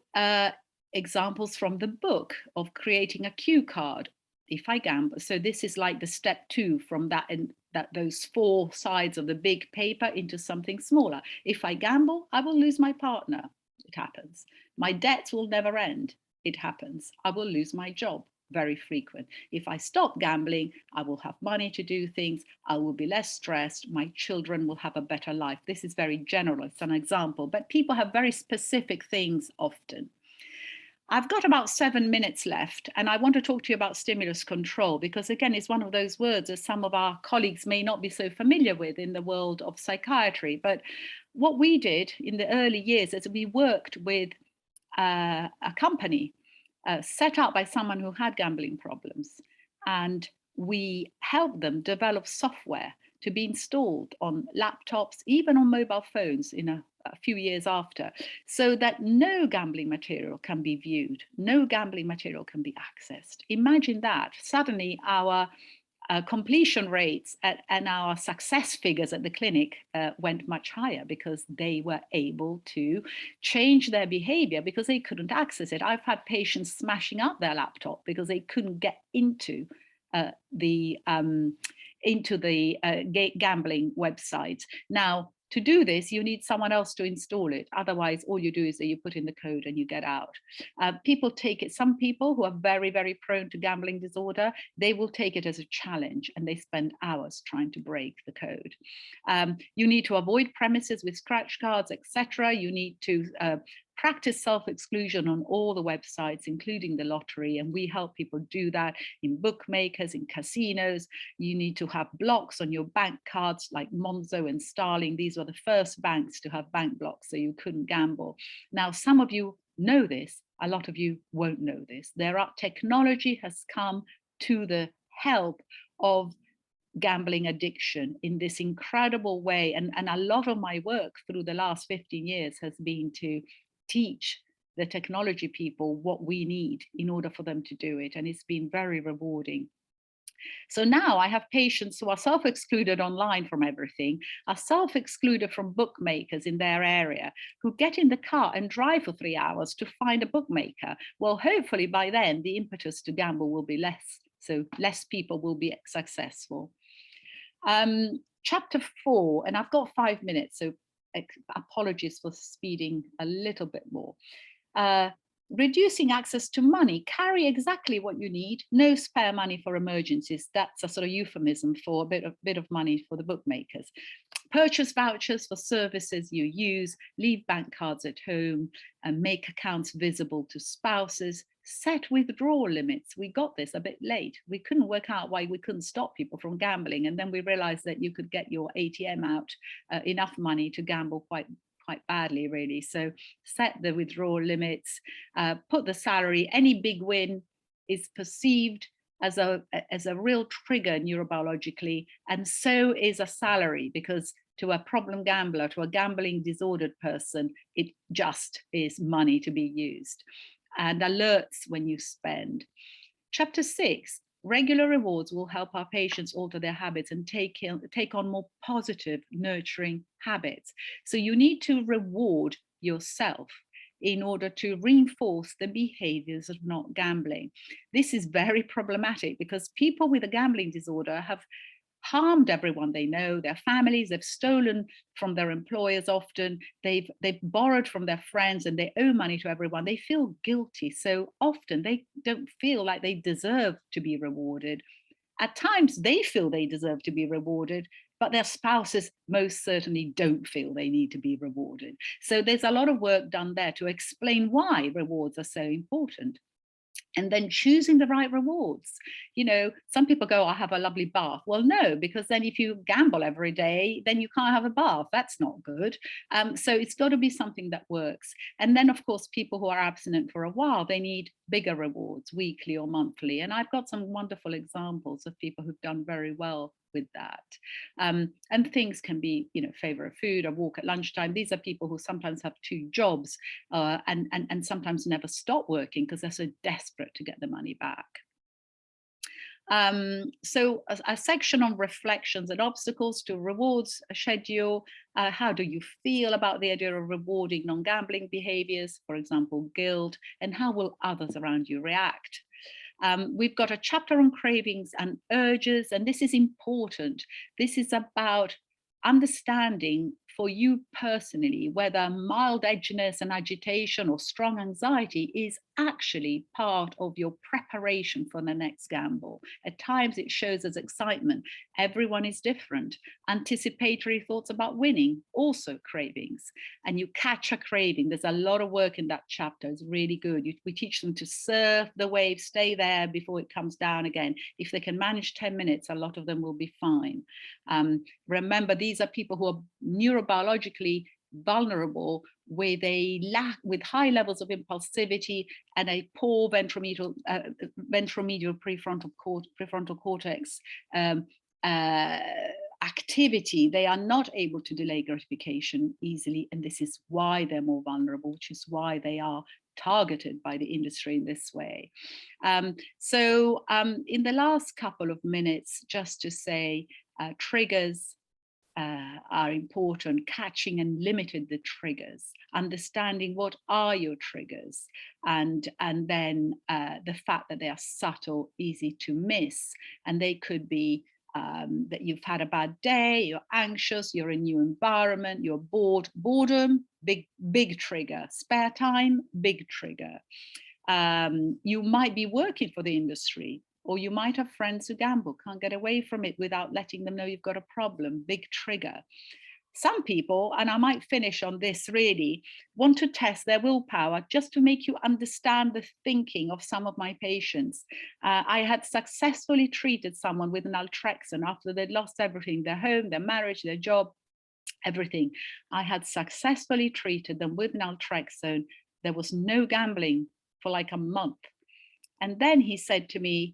examples from the book of creating a cue card. If I gamble, so this is like the step 2 from that, and those 4 sides of the big paper into something smaller. If I gamble, I will lose my partner. It happens. My debts will never end. It happens. I will lose my job. Very frequent. If I stop gambling, I will have money to do things. I will be less stressed. My children will have a better life. This is very general. It's an example, but people have very specific things often. I've got about 7 minutes left, and I want to talk to you about stimulus control, because again, it's one of those words that some of our colleagues may not be so familiar with in the world of psychiatry. But what we did in the early years is we worked with a company set up by someone who had gambling problems, and we helped them develop software to be installed on laptops, even on mobile phones in a few years after, so that no gambling material can be viewed, no gambling material can be accessed. Imagine that. Suddenly our completion rates and our success figures at the clinic went much higher, because they were able to change their behavior because they couldn't access it. I've had patients smashing up their laptop because they couldn't get into the gambling websites. Now, to do this, you need someone else to install it. Otherwise, all you do is that you put in the code and you get out. People take it. Some people who are very, very prone to gambling disorder, they will take it as a challenge and they spend hours trying to break the code. You need to avoid premises with scratch cards, etc. You need to practice self-exclusion on all the websites, including the lottery, and we help people do that in bookmakers, in casinos. You need to have blocks on your bank cards like Monzo and Starling. These were the first banks to have bank blocks, so you couldn't gamble. Now, some of you know this, a lot of you won't know this. Technology has come to the help of gambling addiction in this incredible way, and a lot of my work through the last 15 years has been to teach the technology people what we need in order for them to do it, and it's been very rewarding. So now I have patients who are self-excluded online from everything, are self-excluded from bookmakers in their area, who get in the car and drive for 3 hours to find a bookmaker. Well, hopefully by then the impetus to gamble will be less, so less people will be successful. Chapter 4, and I've got 5 minutes, so apologies for speeding a little bit more. Reducing access to money. Carry exactly what you need. No spare money for emergencies. That's a sort of euphemism for a bit of money for the bookmakers. Purchase vouchers for services you use. Leave bank cards at home and make accounts visible to spouses. set withdrawal limits. We got this a bit late. We couldn't work out why we couldn't stop people from gambling. And then we realized that you could get your ATM out enough money to gamble quite badly, really. So set the withdrawal limits, put the salary. Any big win is perceived as a real trigger neurobiologically, and so is a salary, because to a problem gambler, to a gambling disordered person, it just is money to be used, and alerts when you spend. Chapter 6, regular rewards will help our patients alter their habits and take on more positive, nurturing habits. So you need to reward yourself in order to reinforce the behaviors of not gambling. This is very problematic because people with a gambling disorder have harmed everyone they know, their families, they've stolen from their employers often, they've borrowed from their friends, and they owe money to everyone. They feel guilty. So often they don't feel like they deserve to be rewarded. At times they feel they deserve to be rewarded, but their spouses most certainly don't feel they need to be rewarded. So there's a lot of work done there to explain why rewards are so important. And then choosing the right rewards. You know, some people go, I have a lovely bath. Well, no, because then if you gamble every day, then you can't have a bath. That's not good. So it's got to be something that works. And then, of course, people who are abstinent for a while, they need bigger rewards, weekly or monthly. And I've got some wonderful examples of people who've done very well with that. And things can be, you know, favorite food, a walk at lunchtime. These are people who sometimes have 2 jobs and sometimes never stop working because they're so desperate to get the money back. So a section on reflections and obstacles to rewards schedule. How do you feel about the idea of rewarding non-gambling behaviors, for example, guilt, and how will others around you react? We've got a chapter on cravings and urges, and this is important. This is about understanding for you personally whether mild edginess and agitation or strong anxiety is actually part of your preparation for the next gamble. At times it shows as excitement. Everyone is different. Anticipatory thoughts about winning, also cravings. And you catch a craving. There's a lot of work in that chapter. It's really good. We teach them to surf the wave, stay there before it comes down again. If they can manage 10 minutes, a lot of them will be fine. Remember, these are people who are neurobiologically vulnerable with high levels of impulsivity and a poor ventromedial prefrontal cortex activity. They are not able to delay gratification easily, and this is why they're more vulnerable, which is why they are targeted by the industry in this way. So in the last couple of minutes, just to say, triggers are important, catching and limiting the triggers, understanding what are your triggers, and then the fact that they are subtle, easy to miss, and they could be that you've had a bad day, you're anxious, you're in a new environment, you're bored. Boredom, big trigger. Spare time, big trigger. You might be working for the industry, or you might have friends who gamble, can't get away from it without letting them know you've got a problem, big trigger. Some people, and I might finish on this really, want to test their willpower just to make you understand the thinking of some of my patients. I had successfully treated someone with naltrexone after they'd lost everything, their home, their marriage, their job, everything. I had successfully treated them with naltrexone. There was no gambling for like a month. And then he said to me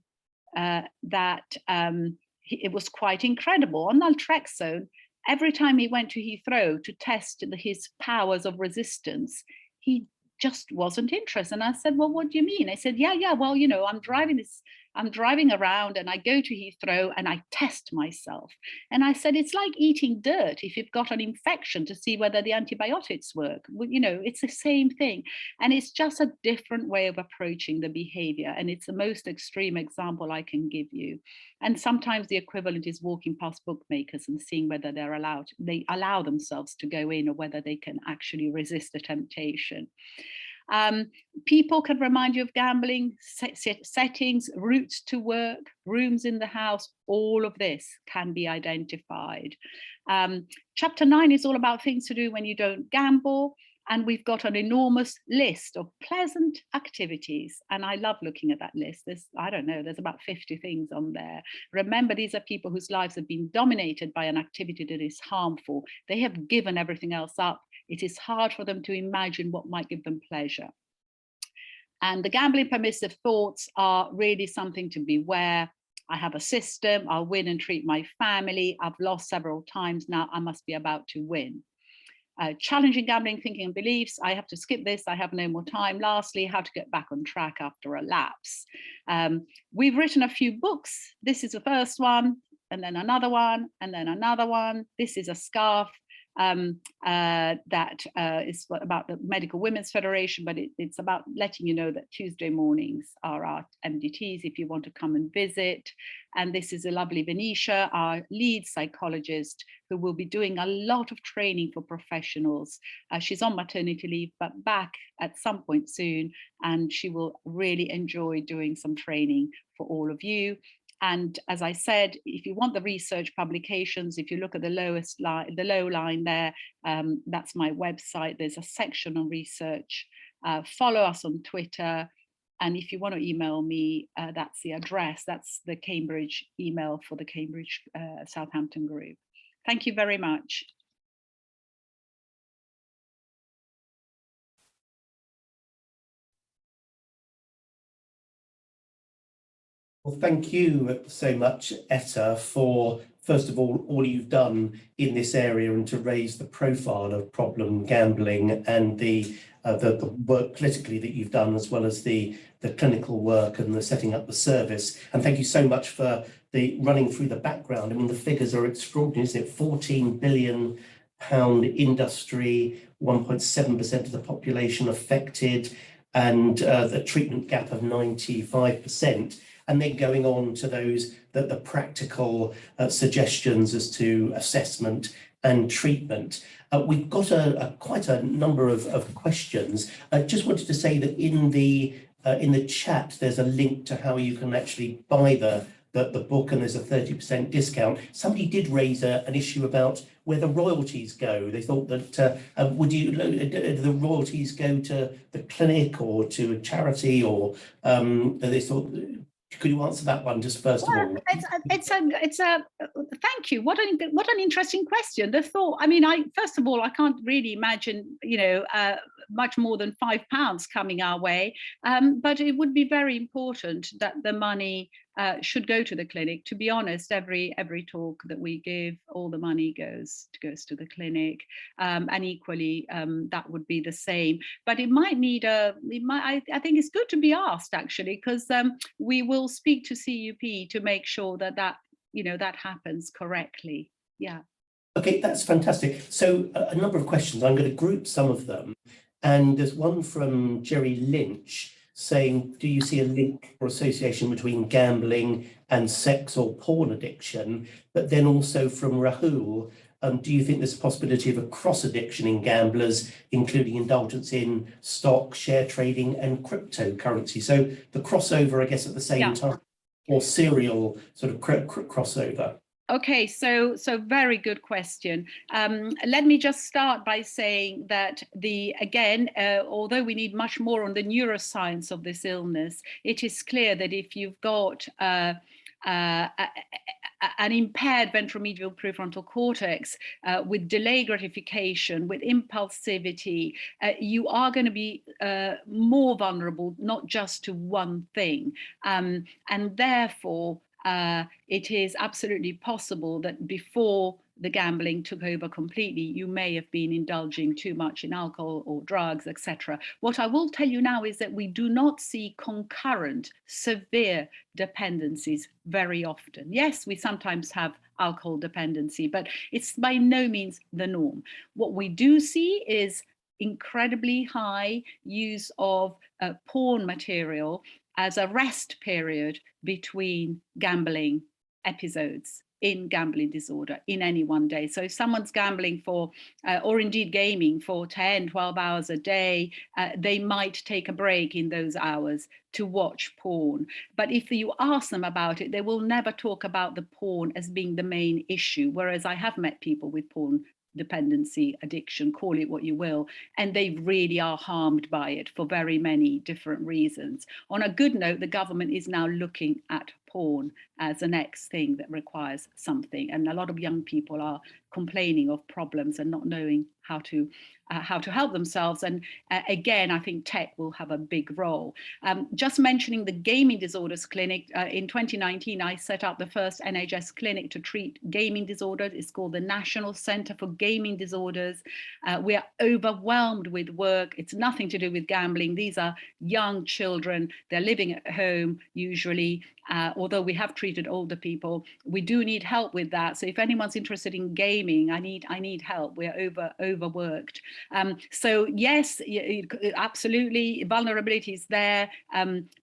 that it was quite incredible. On naltrexone, every time he went to Heathrow to test his powers of resistance, he just wasn't interested. And I said, well, what do you mean? I said, yeah, well, you know, I'm driving around and I go to Heathrow and I test myself. And I said, it's like eating dirt if you've got an infection to see whether the antibiotics work. You know, it's the same thing. And it's just a different way of approaching the behavior. And it's the most extreme example I can give you. And sometimes the equivalent is walking past bookmakers and seeing whether they allow themselves to go in or whether they can actually resist the temptation. People can remind you of gambling, settings, routes to work, rooms in the house, all of this can be identified. Chapter 9 is all about things to do when you don't gamble. And we've got an enormous list of pleasant activities. And I love looking at that list. There's, I don't know, there's about 50 things on there. Remember, these are people whose lives have been dominated by an activity that is harmful. They have given everything else up. It is hard for them to imagine what might give them pleasure. And the gambling permissive thoughts are really something to beware. I have a system, I'll win and treat my family. I've lost several times now, I must be about to win. Challenging gambling thinking and beliefs. I have to skip this, I have no more time. Lastly, how to get back on track after a lapse. We've written a few books. This is the first one, and then another one, and then another one. This is a scarf that is about the Medical Women's Federation, but it's about letting you know that Tuesday mornings are our MDTs if you want to come and visit. And this is a lovely Venetia, our lead psychologist, who will be doing a lot of training for professionals. She's on maternity leave, but back at some point soon, and she will really enjoy doing some training for all of you. And as I said, if you want the research publications, if you look at the lowest line, the low line there, that's my website. There's a section on research. Follow us on Twitter. And if you want to email me, that's the address. That's the Cambridge email for the Cambridge Southampton group. Thank you very much. Well, thank you so much, Etta, for, first of all you've done in this area and to raise the profile of problem gambling and the work politically that you've done, as well as the clinical work and the setting up the service. And thank you so much for the running through the background. I mean, the figures are extraordinary, isn't it? £14 billion industry, 1.7% of the population affected, and the treatment gap of 95%. And then going on to those, the practical suggestions as to assessment and treatment. We've got quite a number of questions. I just wanted to say that in the chat, there's a link to how you can actually buy the book, and there's a 30% discount. Somebody did raise an issue about where the royalties go. They thought that do the royalties go to the clinic or to a charity, or they thought. Could you answer that one just first of all? It's a thank you. What an interesting question. The thought. I mean, first of all, I can't really imagine, much more than £5 coming our way. But it would be very important that the money should go to the clinic. To be honest, every talk that we give, all the money goes to the clinic, and equally that would be the same. But it might need I think it's good to be asked, actually, because we will speak to CUP to make sure that happens correctly. Yeah. Okay, that's fantastic. So a number of questions. I'm going to group some of them. And there's one from Jerry Lynch saying, do you see a link or association between gambling and sex or porn addiction? But then also from Rahul, do you think there's a possibility of a cross addiction in gamblers, including indulgence in stock, share trading and cryptocurrency? So the crossover, I guess, at the same time, or serial sort of crossover. Okay, so very good question. Let me just start by saying that although we need much more on the neuroscience of this illness, it is clear that if you've got an impaired ventromedial prefrontal cortex with delayed gratification, with impulsivity, you are going to be more vulnerable, not just to one thing, and therefore it is absolutely possible that before the gambling took over completely, you may have been indulging too much in alcohol or drugs, etc. What I will tell you now is that we do not see concurrent severe dependencies very often. Yes, we sometimes have alcohol dependency, but it's by no means the norm. What we do see is incredibly high use of porn material as a rest period between gambling episodes in gambling disorder in any one day. So if someone's gambling for, or indeed gaming for 10, 12 hours a day, they might take a break in those hours to watch porn. But if you ask them about it, they will never talk about the porn as being the main issue. Whereas I have met people with porn dependency, addiction, call it what you will, and they really are harmed by it for very many different reasons. On a good note, the government is now looking at porn as the next thing that requires something, and a lot of young people are complaining of problems and not knowing how to help themselves. And again, I think tech will have a big role. Just mentioning the gaming disorders clinic, in 2019, I set up the first NHS clinic to treat gaming disorders. It's called the National Centre for Gaming Disorders. We are overwhelmed with work. It's nothing to do with gambling. These are young children. They're living at home usually. Although we have treated older people, we do need help with that. So if anyone's interested in gaming, I need help. We're overworked. So yes, absolutely, vulnerability is there.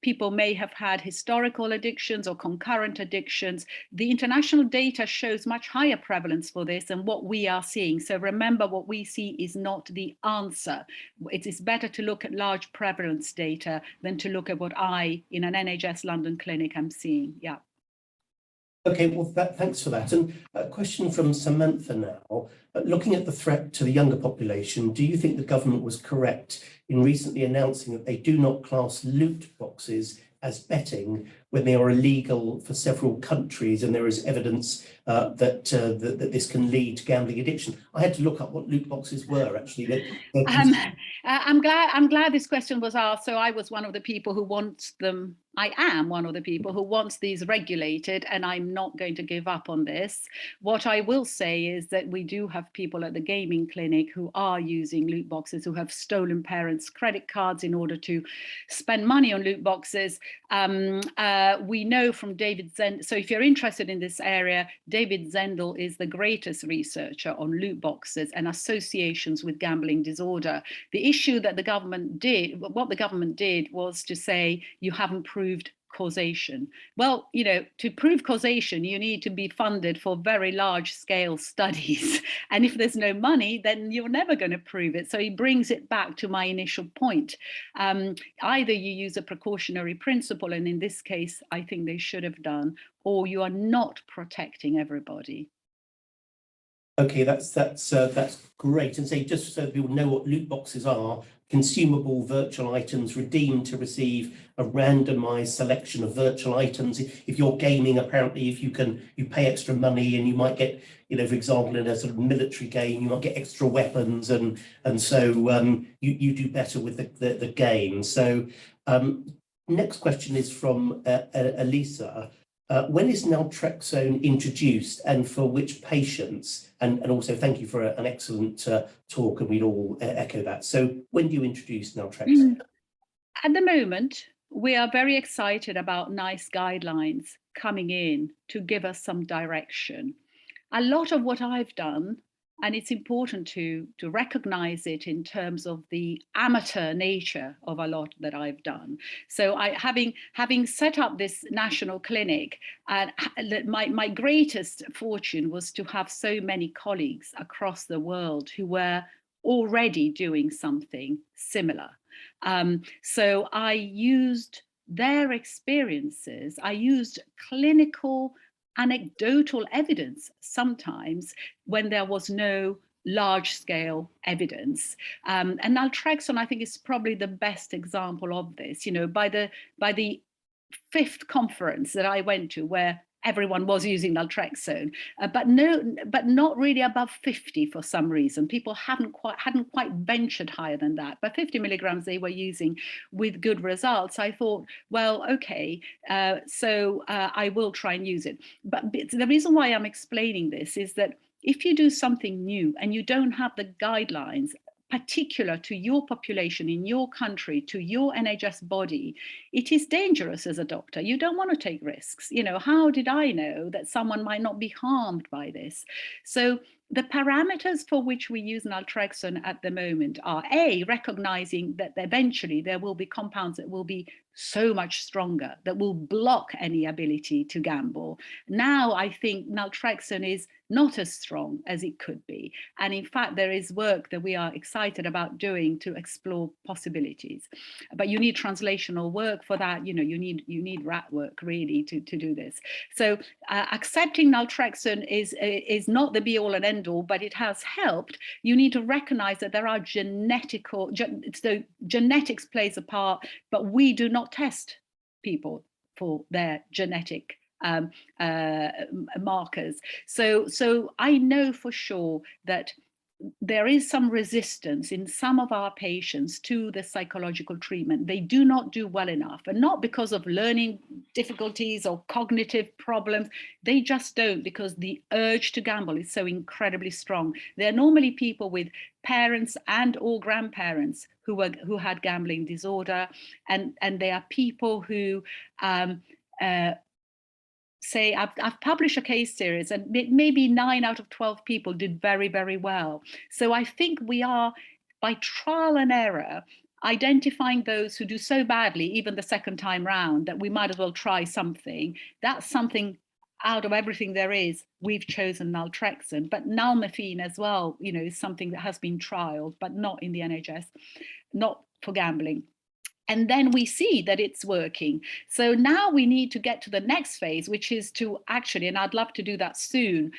People may have had historical addictions or concurrent addictions. The international data shows much higher prevalence for this than what we are seeing. So remember, what we see is not the answer. It is better to look at large prevalence data than to look at what I, in an NHS London clinic, am seeing. Yeah. Okay, well, thanks for that. And a question from Samantha now. Looking at the threat to the younger population, do you think the government was correct in recently announcing that they do not class loot boxes as betting when they are illegal for several countries, and there is evidence that this can lead to gambling addiction? I had to look up what loot boxes were, actually. I'm glad this question was asked. So I was one of the people who wants them. I am one of the people who wants these regulated, and I'm not going to give up on this. What I will say is that we do have people at the gaming clinic who are using loot boxes, who have stolen parents' credit cards in order to spend money on loot boxes. We know from David Zendel, so if you're interested in this area, David Zendel is the greatest researcher on loot boxes and associations with gambling disorder. The issue that the government did, what the government did was to say, you haven't proved causation. Well, you know, to prove causation, you need to be funded for very large scale studies. And if there's no money, then you're never going to prove it. So he brings it back to my initial point. Either you use a precautionary principle, and in this case, I think they should have done, or you are not protecting everybody. Okay, that's great. And say, just so people know what loot boxes are: consumable virtual items redeemed to receive a randomized selection of virtual items. If you're gaming, apparently, if you pay extra money, and you might get, you know, for example, in a sort of military game, you might get extra weapons, and so you do better with the game. So next question is from Elisa. When is naltrexone introduced, and for which patients? And also thank you for an excellent talk, and we'd all echo that. So when do you introduce naltrexone? At the moment, we are very excited about NICE guidelines coming in to give us some direction. A lot of what I've done, and it's important to recognize it in terms of the amateur nature of a lot that I've done. So having set up this national clinic, my greatest fortune was to have so many colleagues across the world who were already doing something similar. So I used their experiences, I used clinical anecdotal evidence sometimes when there was no large-scale evidence. And naltrexone, I think, is probably the best example of this. You know, by the 5th conference that I went to, where everyone was using naltrexone, but not really above 50 for some reason. People hadn't quite ventured higher than that. But 50 milligrams they were using with good results. I thought, well, okay, so I will try and use it. But the reason why I'm explaining this is that if you do something new and you don't have the guidelines particular to your population in your country, to your NHS body, it is dangerous as a doctor. You don't want to take risks. You know, how did I know that someone might not be harmed by this? So the parameters for which we use naltrexone at the moment are A, recognizing that eventually there will be compounds that will be so much stronger, that will block any ability to gamble. Now I think naltrexone is not as strong as it could be. And in fact, there is work that we are excited about doing to explore possibilities. But you need translational work for that. You know, you need rat work really to do this. So accepting naltrexone is not the be all and end all, but it has helped. You need to recognize that there are so genetics plays a part, but we do not test people for their genetic markers. So I know for sure that there is some resistance in some of our patients to the psychological treatment. They do not do well enough, and not because of learning difficulties or cognitive problems. They just don't, because the urge to gamble is so incredibly strong. They're normally people with parents and or grandparents who had gambling disorder, and they are people who say, I've published a case series, and maybe 9 out of 12 people did very, very well. So I think we are, by trial and error, identifying those who do so badly, even the second time round, that we might as well try something. That's something out of everything there is. We've chosen naltrexone, but nalmefene as well, you know, is something that has been trialed, but not in the NHS, not for gambling. And then we see that it's working. So now we need to get to the next phase, which is to actually, and I'd love to do that soon,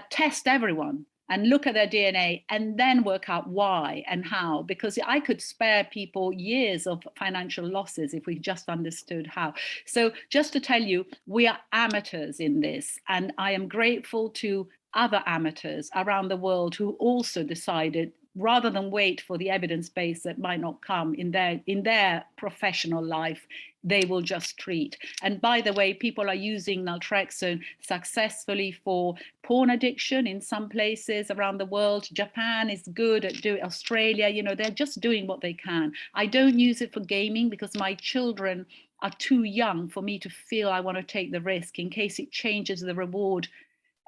test everyone and look at their DNA and then work out why and how, because I could spare people years of financial losses if we just understood how. So just to tell you, we are amateurs in this, and I am grateful to other amateurs around the world who also decided, rather than wait for the evidence base that might not come in their professional life, they will just treat. And by the way, people are using naltrexone successfully for porn addiction in some places around the world. Japan is good at doing, Australia, you know, they're just doing what they can. I don't use it for gaming because my children are too young for me to feel I want to take the risk in case it changes the reward.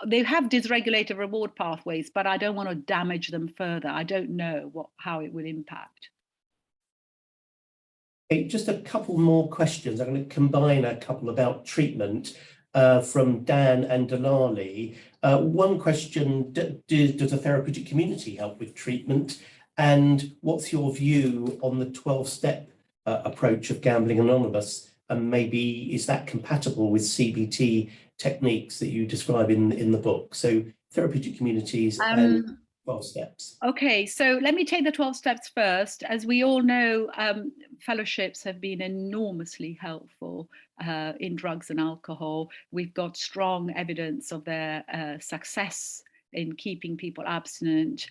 They have dysregulated reward pathways, but I don't want to damage them further. I don't know how it would impact. Okay, just a couple more questions. I'm going to combine a couple about treatment from Dan and Delali. One question, does a therapeutic community help with treatment? And what's your view on the 12-step approach of Gambling Anonymous? And maybe is that compatible with CBT techniques that you describe in the book? So therapeutic communities and 12 steps. Okay, so let me take the 12 steps first. As we all know, fellowships have been enormously helpful in drugs and alcohol. We've got strong evidence of their success in keeping people abstinent.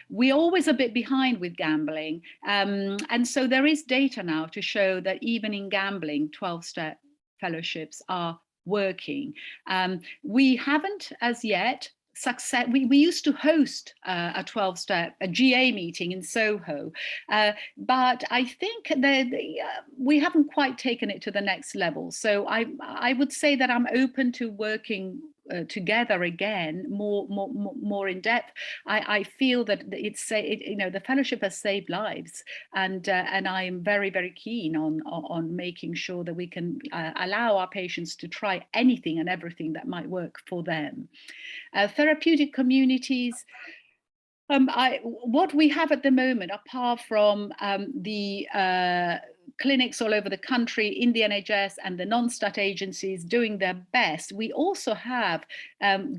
We're always a bit behind with gambling. And so there is data now to show that even in gambling, 12-step fellowships are working. We haven't as yet we used to host a 12-step, a GA meeting in Soho, but I think that we haven't quite taken it to the next level. So I would say that I'm open to working together again, more in depth. I feel that the fellowship has saved lives, and I am very, very keen on making sure that we can allow our patients to try anything and everything that might work for them. Therapeutic communities. What we have at the moment, apart from the clinics all over the country in the NHS and the non-stat agencies doing their best, we also have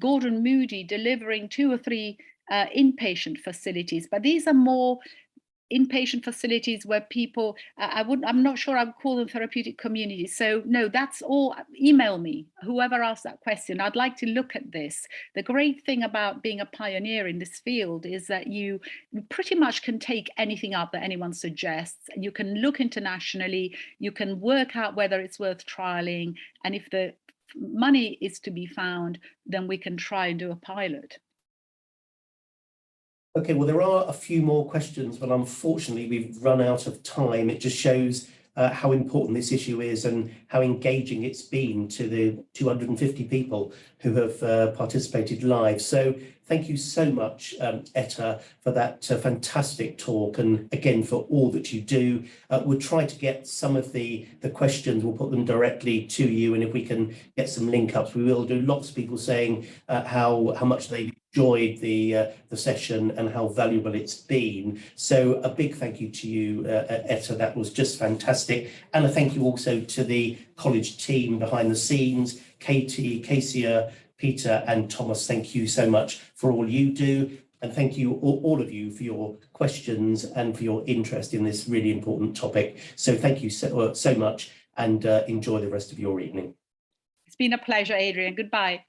Gordon Moody delivering 2 or 3 inpatient facilities, but these are more inpatient facilities where people, I'm not sure I would call them therapeutic communities. So no, that's all. Email me, whoever asked that question. I'd like to look at this. The great thing about being a pioneer in this field is that you pretty much can take anything up that anyone suggests. You can look internationally, you can work out whether it's worth trialing. And if the money is to be found, then we can try and do a pilot. Okay, well, there are a few more questions, but unfortunately we've run out of time. It just shows how important this issue is and how engaging it's been to the 250 people who have participated live. So thank you so much, Etta, for that fantastic talk, and again for all that you do. We'll try to get some of the questions, we'll put them directly to you, and if we can get some link ups, we will do. Lots of people saying how much they enjoyed the session and how valuable it's been. So a big thank you to you, Etta. That was just fantastic. And a thank you also to the college team behind the scenes, Katie, Casey, Peter and Thomas. Thank you so much for all you do. And thank you, all of you, for your questions and for your interest in this really important topic. So thank you so much, and enjoy the rest of your evening. It's been a pleasure, Adrian. Goodbye.